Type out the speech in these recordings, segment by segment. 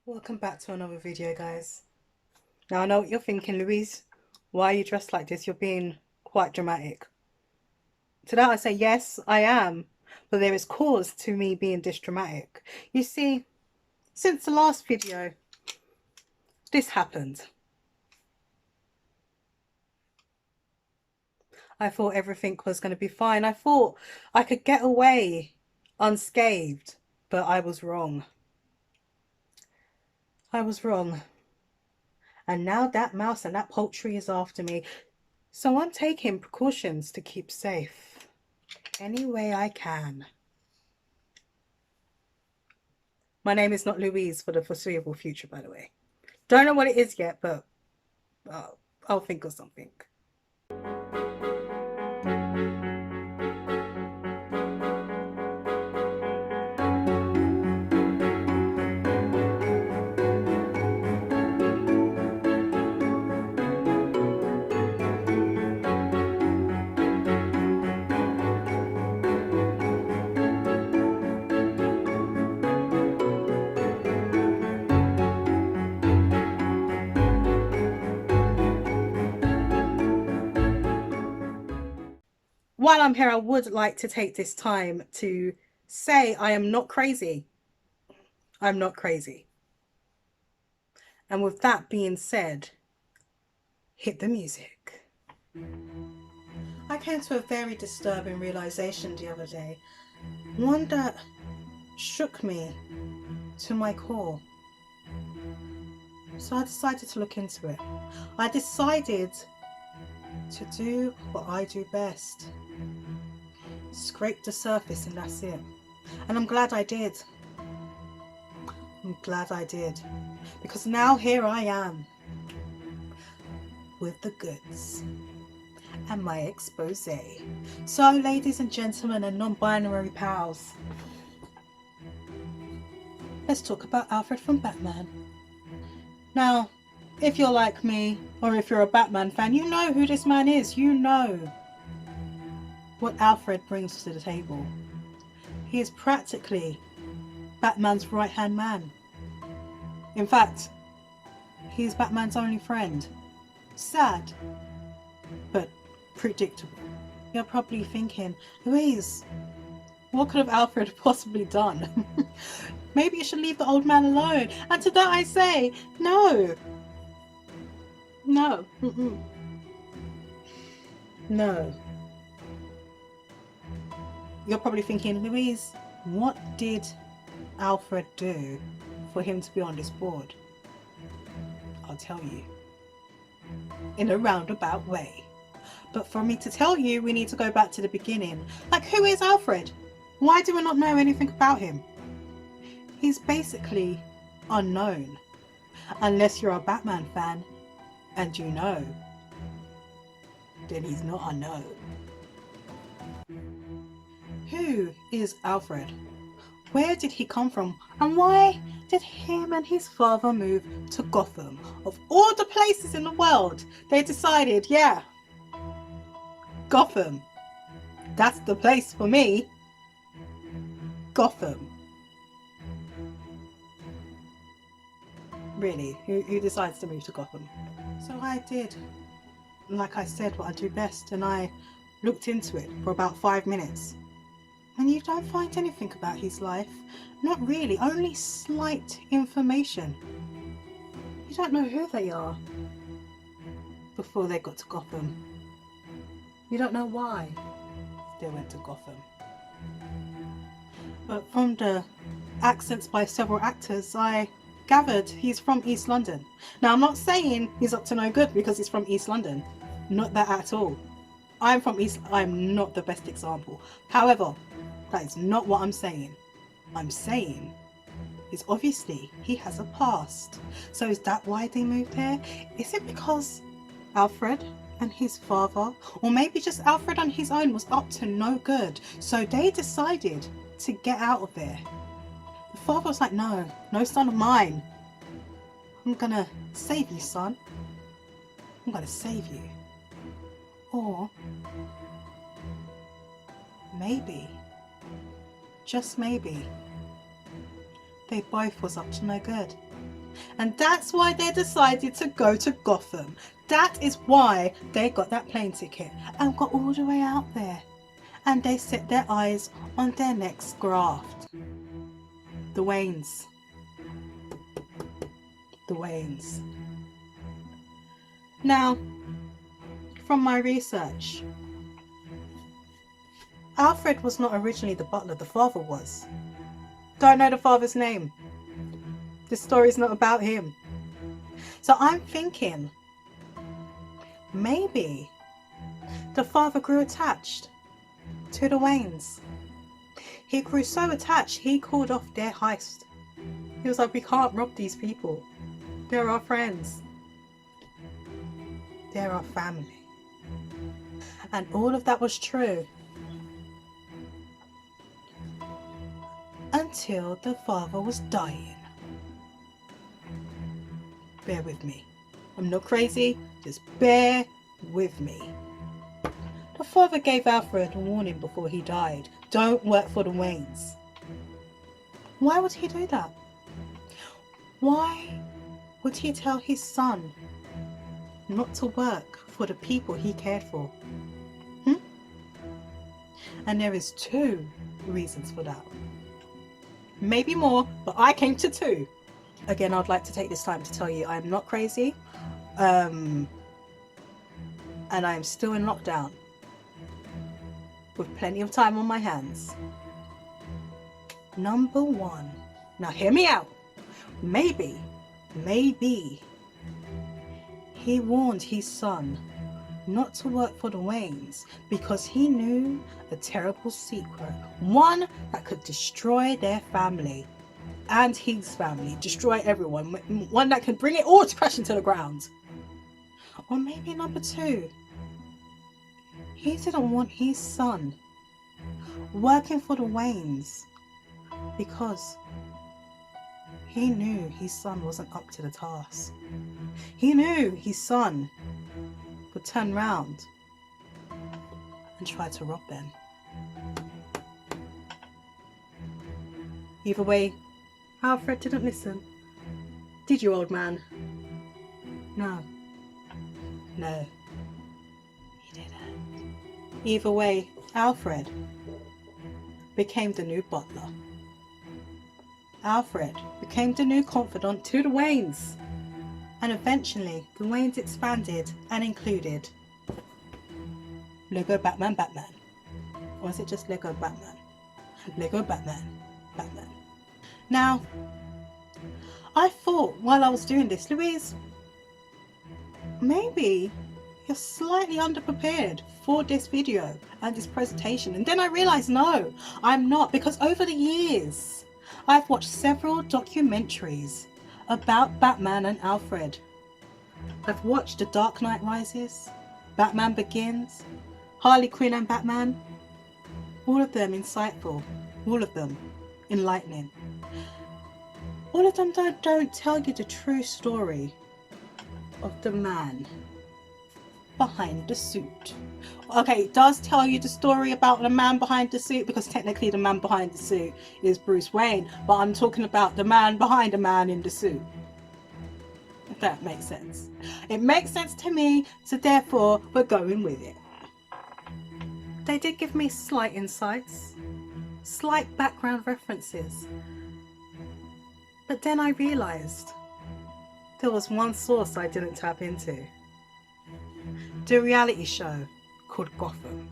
Welcome back to another video, guys. Now I know what you're thinking, Louise. Why are you dressed like this? You're being quite dramatic. To that I say, yes, I am. But there is cause to me being this dramatic. You see, since the last video, this happened. I thought everything was going to be fine. I thought I could get away unscathed, but I was wrong. I was wrong. And now that mouse and that poultry is after me. So I'm taking precautions to keep safe any way I can. My name is not Louise for the foreseeable future, by the way. Don't know what it is yet, but I'll think of something. While I'm here, I would like to take this time to say I am not crazy. I'm not crazy. And with that being said, hit the music. I came to a very disturbing realization the other day. One that shook me to my core. So I decided to look into it. I decided to do what I do best. Scrape the surface and that's it. And I'm glad I did. I'm glad I did. Because now here I am with the goods and my expose. So ladies and gentlemen and non-binary pals, let's talk about Alfred from Batman. Now, if you're like me, or if you're a Batman fan, you know who this man is. You know what Alfred brings to the table. He is practically Batman's right-hand man. In fact, he's Batman's only friend. Sad, but predictable. You're probably thinking, Louise, what could have Alfred possibly done? Maybe you should leave the old man alone. And to that I say, no. No. No. You're probably thinking, Louise, what did Alfred do for him to be on this board? I'll tell you. In a roundabout way. But for me to tell you, we need to go back to the beginning. Like, who is Alfred? Why do we not know anything about him? He's basically unknown. Unless you're a Batman fan and you know, then he's not unknown. Who is Alfred? Where did he come from? And why did him and his father move to Gotham? Of all the places in the world, they decided, yeah, Gotham. That's the place for me. Gotham. Really, who decides to move to Gotham? So I did, like I said, what I do best, and I looked into it for about 5 minutes. And you don't find anything about his life. Not really, only slight information. You don't know who they are before they got to Gotham. You don't know why they went to Gotham. But from the accents by several actors, I gathered he's from East London. Now, I'm not saying he's up to no good because he's from East London. Not that at all. I'm from East. I'm not the best example. However, that is not what I'm saying. I'm saying is obviously he has a past. So is that why they moved here? Is it because Alfred and his father, or maybe just Alfred on his own, was up to no good? So they decided to get out of there. The father was like, no son of mine. I'm gonna save you, son. I'm gonna save you. Or maybe, just maybe, they both was up to no good. And that's why they decided to go to Gotham. That is why they got that plane ticket and got all the way out there. And they set their eyes on their next graft. The Waynes. The Waynes. Now, from my research, Alfred was not originally the butler, the father was. Don't know the father's name. This story's not about him. So I'm thinking, maybe the father grew attached to the Waynes. He grew so attached, he called off their heist. He was like, we can't rob these people. They're our friends. They're our family. And all of that was true. Until the father was dying. Bear with me. I'm not crazy, just bear with me. The father gave Alfred a warning before he died. Don't work for the Waynes. Why would he do that? Why would he tell his son not to work for the people he cared for? And there is 2 reasons for that. Maybe more, but I came to 2. Again, I'd like to take this time to tell you I'm not crazy. And I am still in lockdown with plenty of time on my hands. Number 1. Now hear me out. Maybe he warned his son not to work for the Waynes because he knew a terrible secret. One that could destroy their family and his family, destroy everyone. One that could bring it all to crash into the ground. Or maybe number 2, he didn't want his son working for the Waynes because he knew his son wasn't up to the task. He knew his son would turn round and try to rob them. Either way, Alfred didn't listen. Did you, old man? No. No. He didn't. Either way, Alfred became the new butler. Alfred became the new confidant to the Waynes. And eventually, the Waynes expanded and included Lego Batman. Or is it just Lego Batman? Lego Batman. Now, I thought while I was doing this, Louise, maybe you're slightly underprepared for this video and this presentation. And then I realized, no, I'm not, because over the years, I've watched several documentaries about Batman and Alfred. I've watched The Dark Knight Rises, Batman Begins, Harley Quinn and Batman. All of them insightful, all of them enlightening. All of them don't tell you the true story of the man behind the suit. Okay, it does tell you the story about the man behind the suit, because technically the man behind the suit is Bruce Wayne, but I'm talking about the man behind the man in the suit. If that makes sense. It makes sense to me, so therefore we're going with it. They did give me slight insights, slight background references, but then I realised there was one source I didn't tap into. The reality show called Gotham.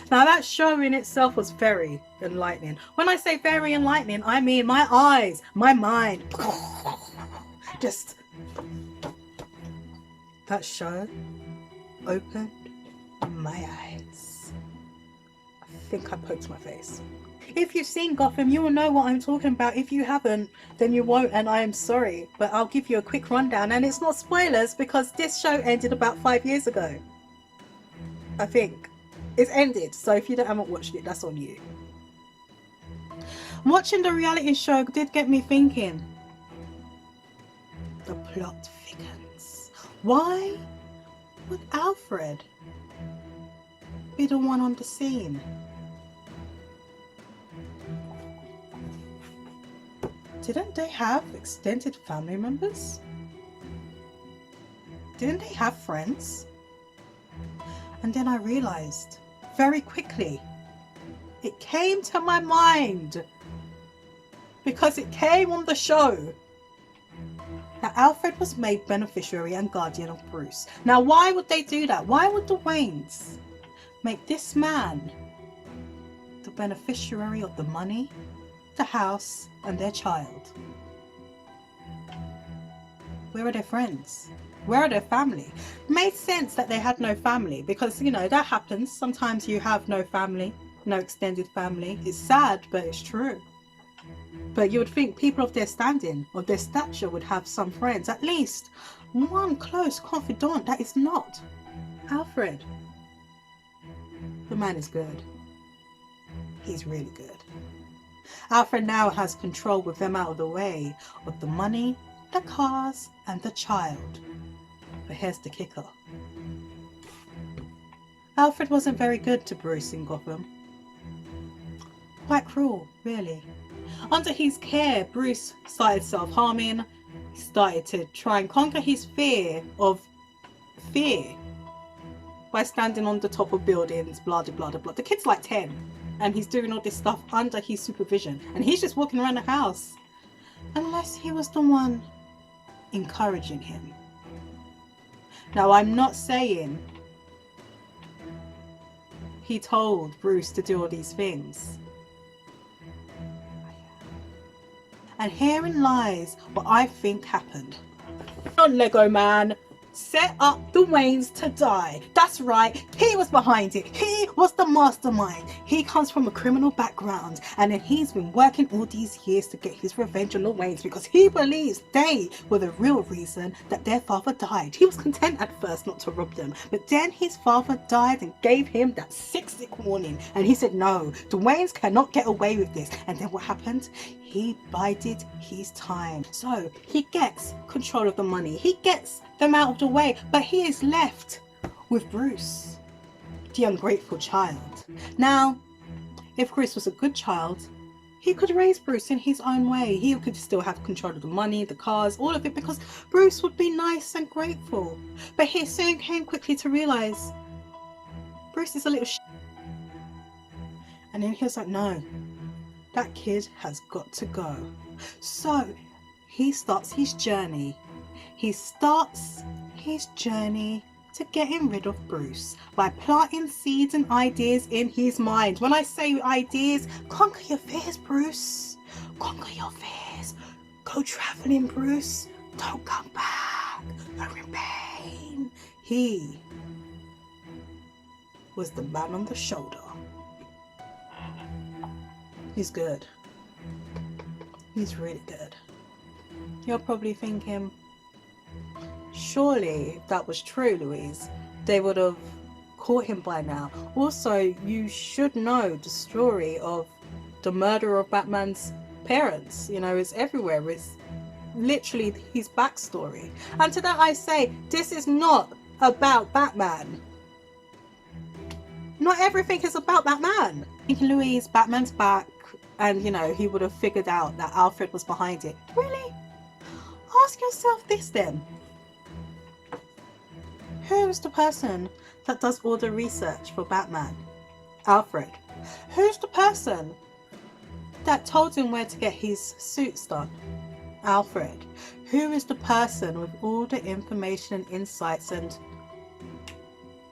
Now that show in itself was very enlightening. When I say very enlightening, I mean my eyes, my mind, just, that show opened my eyes. I think I poked my face. If you've seen Gotham, you will know what I'm talking about. If you haven't, then you won't, and I am sorry. But I'll give you a quick rundown, and it's not spoilers because this show ended about 5 years ago. I think. It's ended, so if you haven't watched it, that's on you. Watching the reality show did get me thinking. The plot thickens. Why would Alfred be the one on the scene didn't they have extended family members? Didn't they have friends? And then I realized very quickly, it came to my mind because it came on the show that Alfred was made beneficiary and guardian of Bruce. Now, why would they do that? Why would the Waynes make this man the beneficiary of the money, the house, and their child? Where are their friends? Where are their family? It made sense that they had no family because, you know, that happens. Sometimes you have no family, no extended family. It's sad, but it's true. But you would think people of their standing, of their stature, would have some friends, at least one close confidant. That is not Alfred. The man is good. He's really good. Alfred now has control with them out of the way of the money, the cars, and the child. But here's the kicker. Alfred wasn't very good to Bruce in Gotham. Quite cruel, really. Under his care, Bruce started self-harming. He started to try and conquer his fear of fear by standing on the top of buildings, blah, blah, blah, blah. The kid's like 10 and he's doing all this stuff under his supervision and he's just walking around the house. Unless he was the one encouraging him. Now, I'm not saying he told Bruce to do all these things. And herein lies what I think happened. On Lego Man set up the Waynes to die. That's right, he was behind it. He was the mastermind. He comes from a criminal background and then he's been working all these years to get his revenge on the Waynes because he believes they were the real reason that their father died. He was content at first not to rob them, but then his father died and gave him that sick warning and he said, no, the Waynes cannot get away with this. And then what happened? He bided his time. So he gets control of the money. He gets them out of the way, but he is left with Bruce, the ungrateful child. Now, if Bruce was a good child, he could raise Bruce in his own way. He could still have control of the money, the cars, all of it, because Bruce would be nice and grateful. But he soon came quickly to realize Bruce is a little and then he was like, no, that kid has got to go. So he starts his journey. He starts his journey to getting rid of Bruce by planting seeds and ideas in his mind. When I say ideas, conquer your fears, Bruce. Conquer your fears. Go traveling, Bruce. Don't come back. You're in pain. He was the man on the shoulder. He's good. He's really good. You're probably thinking, surely if that was true, Louise, they would have caught him by now. Also, you should know the story of the murder of Batman's parents. You know, it's everywhere. It's literally his backstory. And to that I say, this is not about Batman. Not everything is about Batman. Louise, Batman's back, and you know, he would have figured out that Alfred was behind it. Really? Ask yourself this then. Who's the person that does all the research for Batman? Alfred. Who's the person that told him where to get his suits done? Alfred. Who is the person with all the information and insights and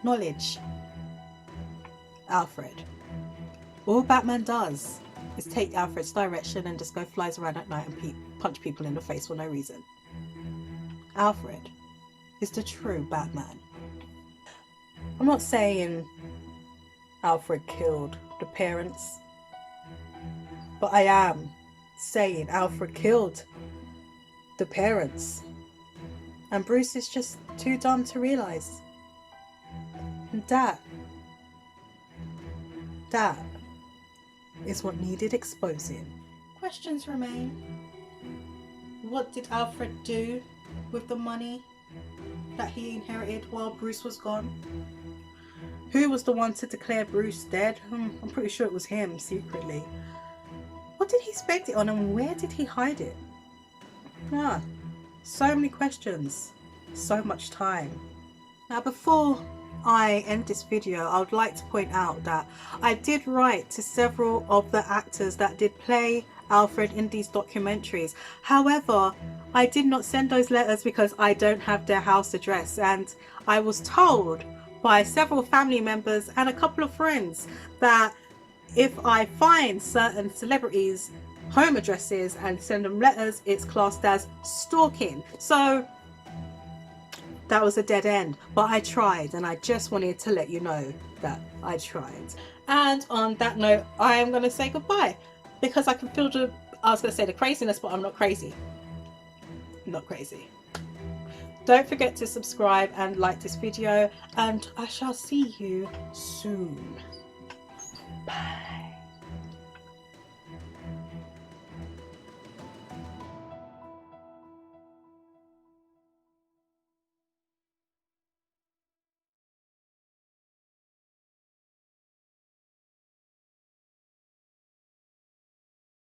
knowledge? Alfred. All Batman does is take Alfred's direction and just go flies around at night and punch people in the face for no reason. Alfred is the true Batman. I'm not saying Alfred killed the parents, but I am saying Alfred killed the parents. And Bruce is just too dumb to realize. And that is what needed exposing. Questions remain. What did Alfred do with the money that he inherited while Bruce was gone? Who was the one to declare Bruce dead? I'm pretty sure it was him secretly. What did he spend it on, and where did he hide it? Ah, so many questions, so much time. Now, before I end this video, I would like to point out that I did write to several of the actors that did play Alfred in these documentaries. However, I did not send those letters because I don't have their house address, and I was told by several family members and a couple of friends that if I find certain celebrities' home addresses and send them letters, it's classed as stalking. So that was a dead end, but I tried, and I just wanted to let you know that I tried. And on that note, I am going to say goodbye, because I can feel I was going to say the craziness, but I'm not crazy. Not crazy. Don't forget to subscribe and like this video, and I shall see you soon. Bye.